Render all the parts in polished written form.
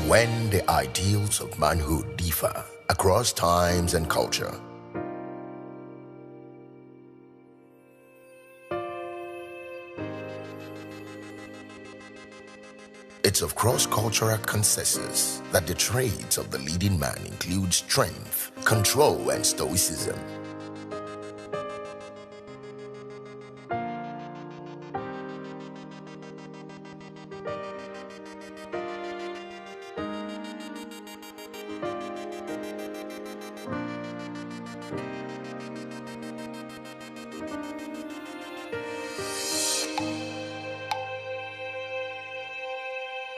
when the ideals of manhood differ across times and culture. It's of cross-cultural consensus that the traits of the leading man include strength, control, and stoicism.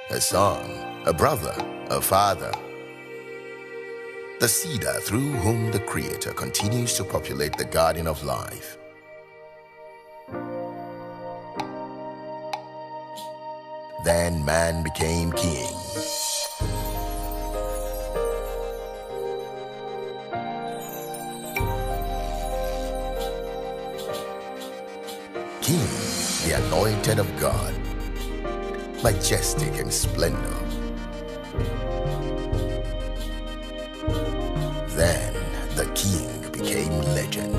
A son, a brother, a father. The seeder through whom the Creator continues to populate the garden of life. Then man became king. King, the anointed of God, majestic in splendor. Then the king became legend,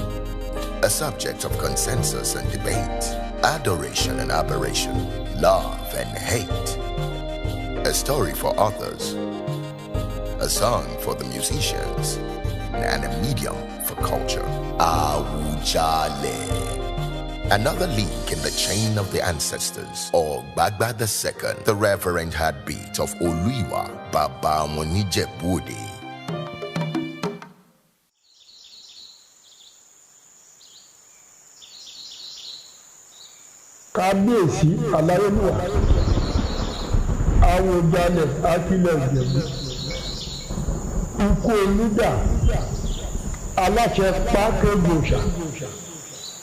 a subject of consensus and debate, adoration and aberration, love and hate, a story for authors, a song for the musicians, and a medium for culture. Awujale. Another link in the chain of the ancestors, or Gbagba II, the reverent heartbeat of Oluiwa Baba Ijebu. Kábíyèsí aláyélúwà Awujale Akílẹ̀ Ìjẹ̀bú ikú olúdà aláṣẹ pákéjòṣà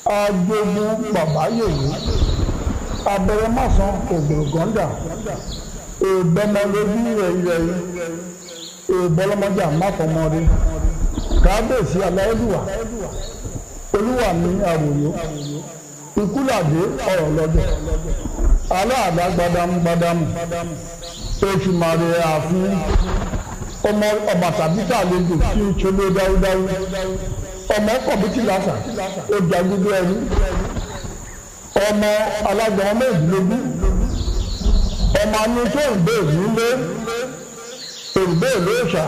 agbógun bàbáyèwé abẹrẹmásán ògbòrògọ́ndà èèbẹmọlójú rẹ̀yìnrẹ̀yìn èèbọlọmọjà máfọmọdé kábíyèsí aláyélúwà olúwa mi àwòyó ikúlàdé ọ̀rọ̀ lọ́dọ̀ aláàdá gbadamu oṣù màrè ààfin ọmọ ọbàtàbítà lójú tí ó ṣolé dáúdáú ọmọ kọ̀bítì lásà ó jagudu ẹrú ọmọ alágbọ̀n méjìlélógún ọmọ anú tó ń bè nílé òǹbè lóòṣà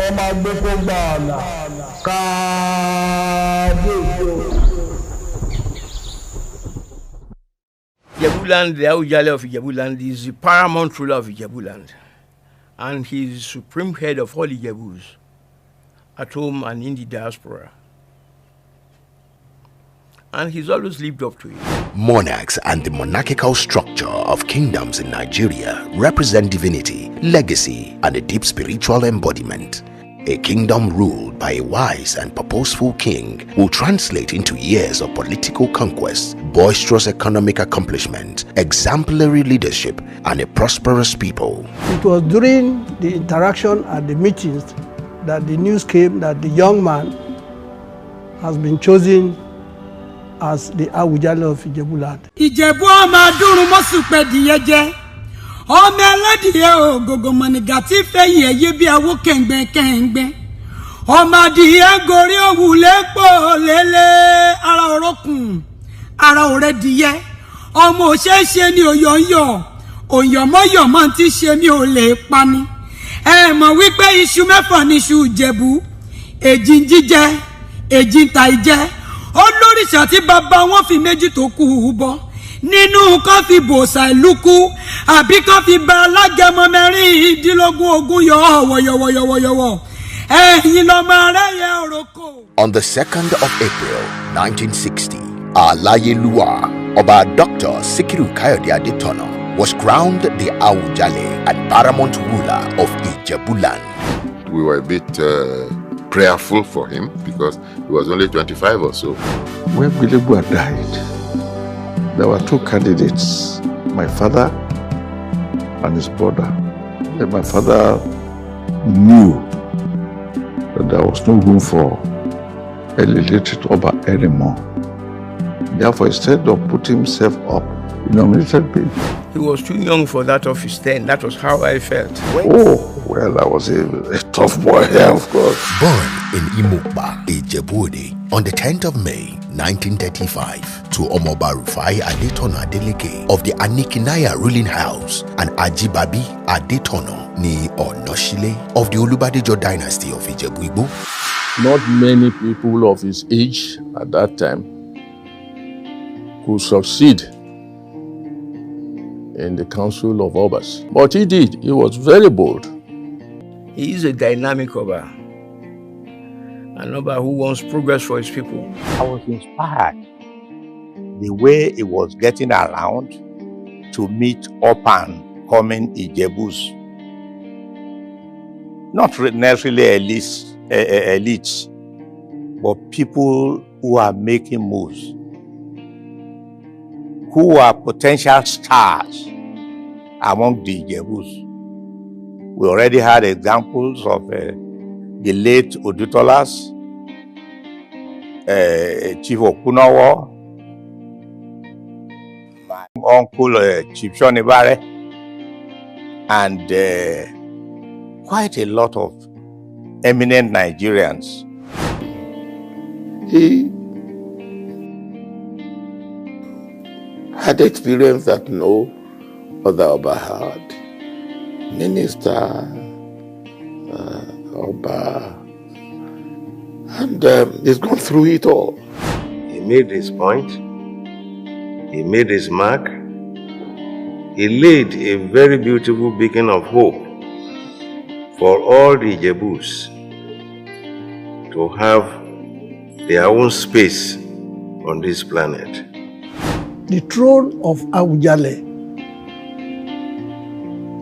ọmọ agbẹ́kọ̀ gbààlà káàdéjò. Ijebuland, the Awujale of Ijebuland, is the paramount ruler of Ijebuland, and he is the supreme head of all Ijebus, at home and in the diaspora. And he's always lived up to it. Monarchs and the monarchical structure of kingdoms in Nigeria represent divinity, legacy, and a deep spiritual embodiment. A kingdom ruled by a wise and purposeful king will translate into years of political conquest, boisterous economic accomplishment, exemplary leadership, and a prosperous people. It was during the interaction at the meetings that the news came that the young man has been chosen as the Awujale of Ijebuland. Ijebu ọmọ dúró mọ́sùpẹ̀ dìyẹ́jẹ́. Ọmọ ẹlẹ́dìyẹ ògògò mọ̀nìgà tí fẹ́yìn ẹ̀yẹ bí awó kẹ̀ǹgbẹ̀kẹ̀ǹgbẹ̀. Ọmọ adìyẹ gorí òwúlé pò lélẹ̀ ara òrókùn ara òrẹ́dìyẹ. Ọmọ òṣèṣe ni òyọ̀ǹyọ̀ òyọ̀mọ́yọ̀mọ́ ti ṣe mi ò lè pani. Ẹ mọ̀ wípé iṣu mẹ́fà ni iṣu Ìjẹ̀bú. Èjì ń jíjẹ èjì ń ta ìjẹ. Olóríṣà tí bàbá wọn fi méjì tó kú bọ́. Nínú kan fi bòsà ìlú kú àbí kan fi ba alágẹmọ mẹ́rìndínlógún ogún yọ wọ̀yọ̀wọ̀yọ̀wọ̀yọ̀wọ̀ ẹ̀yin lọ́mọ aráyé òrókò. On the 2nd of April 1960, Alayeluwa Oba Dr. Sikiru Kayode Adetono was crowned the Awujale and paramount ruler of Ijebuland. We were a bit prayerful for him because he was only 25 or so. When Bilebua died, there were two candidates, my father and his brother. And my father knew that there was no room for a literate Oba anymore. Therefore, instead of putting himself up, he nominated me. He was too young for that office then. That was how I felt. Oh, well, I was a tough boy, yeah, of course. Born in Imokba, Ijebu, on the 10th of May, 1935, to Omoba Rufai Adetono Adeleke of the Anikinaya ruling house and Ajibabi Adetono ni Onoshile of the Olubadejo dynasty of Ijebu. Not many people of his age at that time could succeed in the Council of Obas. But he did. He was very bold. He is a dynamic Oba. An Oba who wants progress for his people. I was inspired the way he was getting around to meet up and coming Ijebus. Not necessarily elites, but people who are making moves, who are potential stars among the Ijebus. We already had examples of the late Odutolas, Chief Okunowo, my uncle Chief Shonibare, and quite a lot of eminent Nigerians. He had experience that no other Oba had. Minister, Oba, and he's gone through it all. He made his point, he made his mark, he laid a very beautiful beacon of hope for all the Ijebus to have their own space on this planet. The throne of Awujale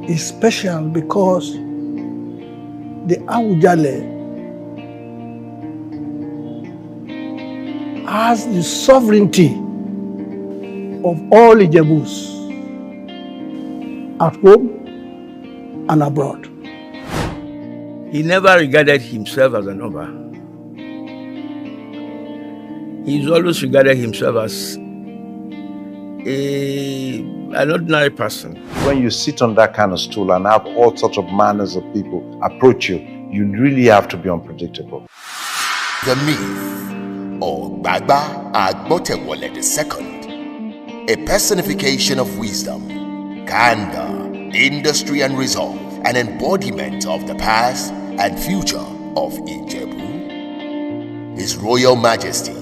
is special because the Awujale has the sovereignty of all Ijebus at home and abroad. He never regarded himself as an Oba. He's always regarded himself as an ordinary person. When you sit on that kind of stool and have all sorts of manners of people approach you, you really have to be unpredictable. The myth, or Gbagba Agbotewole II, a personification of wisdom, candor, industry and resolve, an embodiment of the past and future of Ijebu. His Royal Majesty,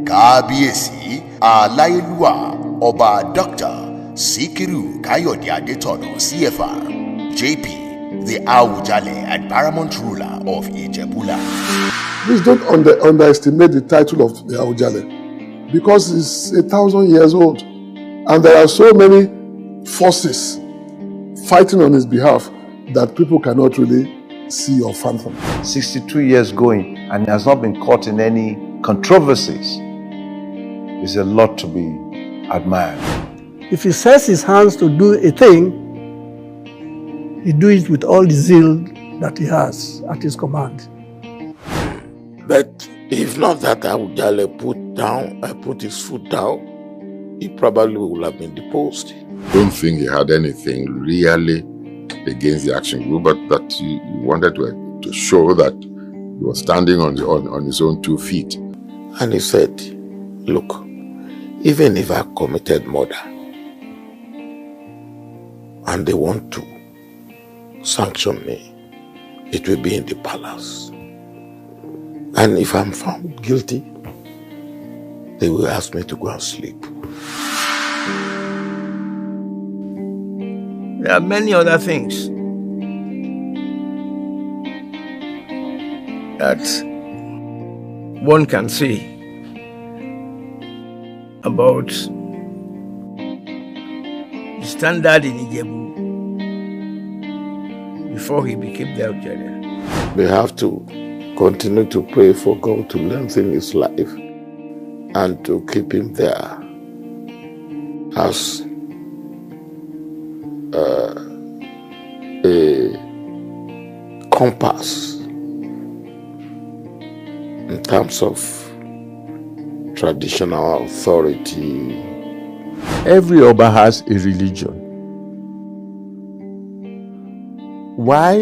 Kábíyèsí Aláyélúwà Ọba Dr. Sikiru Kayode Adetono, CFR, JP, the Awujale and paramount ruler of Ijebuland. Please don't underestimate the title of the Awujale, because it's 1,000 years old, and there are so many forces fighting on his behalf that people cannot really see or fathom. 62 years going, and he has not been caught in any controversies. It's a lot to be admired. If he sets his hands to do a thing, he do it with all the zeal that he has at his command. But if not that Awujale put his foot down, he probably would have been deposed. I don't think he had anything really against the action group, but that he wanted to show that he was standing on his own 2 feet. And he said, look, even if I committed murder and they want to sanction me, it will be in the palace. And if I'm found guilty, they will ask me to go and sleep. There are many other things that one can say about the standard in Ijebu before he became the Awujale. We have to continue to pray for God to lengthen his life and to keep him there as a compass in terms of traditional authority. Every Oba has a religion. why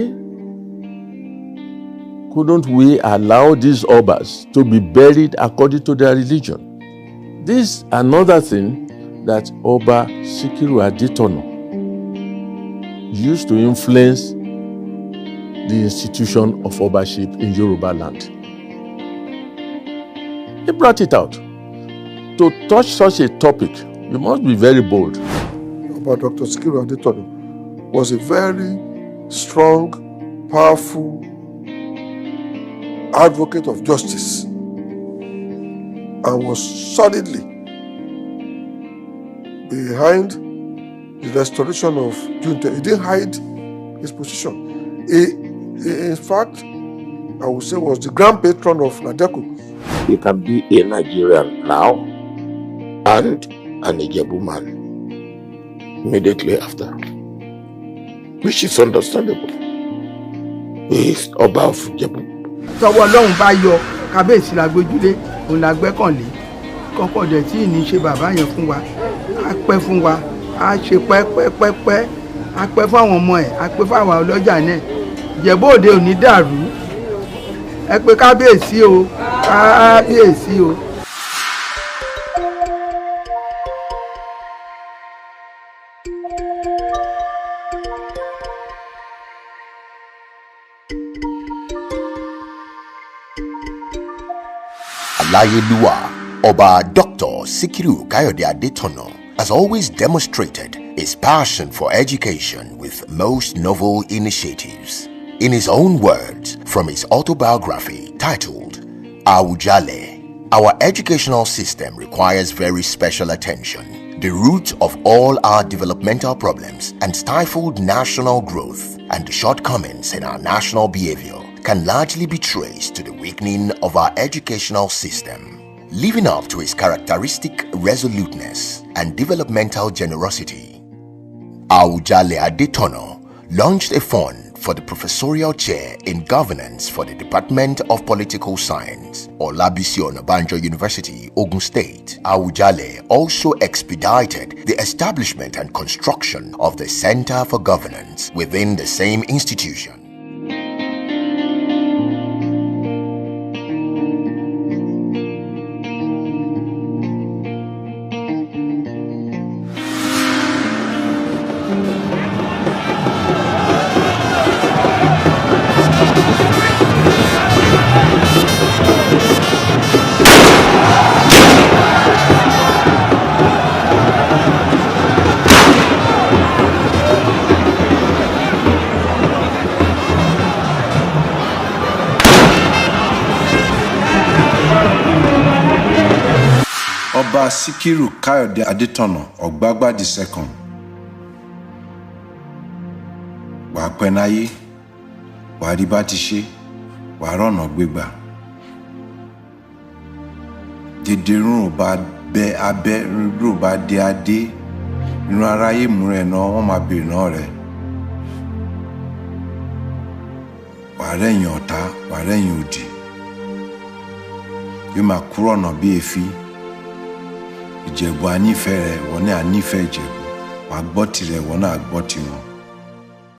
couldn't we allow these Obas to be buried according to their religion? This is another thing that Oba Sikiru Adetono used to influence the institution of Obaship in Yoruba land. He brought it out. To touch such a topic, you must be very bold. Oba Dr. Sikiru Adetono was a very strong, powerful advocate of justice and was solidly behind the restoration of Junta. He didn't hide his position. He, in fact, I would say was the grand patron of Nadeku. You can be a Nigerian now and an Ijebu man immediately after, which is understandable. He is Oba of Ijebu. Tọwọ́ Ọlọ́run bá yọ kábíyèsí la gbójúlé òun la gbẹ́kànlé kọ́kọ́ dẹ̀ tí ní ṣe bàbá yẹn fún wa á pẹ́ fún wa á ṣe pẹ́pẹ́pẹ́pẹ́ á pẹ́ fún àwọn ọmọ ẹ̀ á pẹ́ fún àwọn ọlọ́jà náà Ìjẹ̀bú Òde ò ní dàrú ẹ pé kábíyèsí o kábíyèsí o. Alayeluwa, Oba Dr. Sikiru Kayode Adetono has always demonstrated his passion for education with most novel initiatives. In his own words, from his autobiography titled Awujale, our educational system requires very special attention. The root of all our developmental problems and stifled national growth and the shortcomings in our national behavior can largely be traced to the weakening of our educational system. Living up to his characteristic resoluteness and developmental generosity, Awujale Adetono launched a fund for the professorial chair in governance for the Department of Political Science, Olabisi Onabanjo University, Ogun State. Awujale also expedited the establishment and construction of the Center for Governance within the same institution. Oba Sikiru Kayode Adetono Ogbagba II. Wà pẹ́ náyé, wà rí bá ti ṣe, wà rọ̀nà gbégbà. Dèdèrún ò bá bẹ abẹ́, rúrú ò bá dé adé, inú aráyé mú rẹ̀ náà wọ́n máa bèèrè náà rẹ̀. Wà rẹ̀yìn ọ̀tá, wà rẹ̀yìn òdì. Yóò máa kúrò ọ̀nà bí èéfín. Ìjẹ̀bú anífẹ́ rẹ̀ wọ́n ní anífẹ́ Ìjẹ̀bú, wà gbọ́ tirẹ̀ wọ́n náà gbọ́ tiwọn.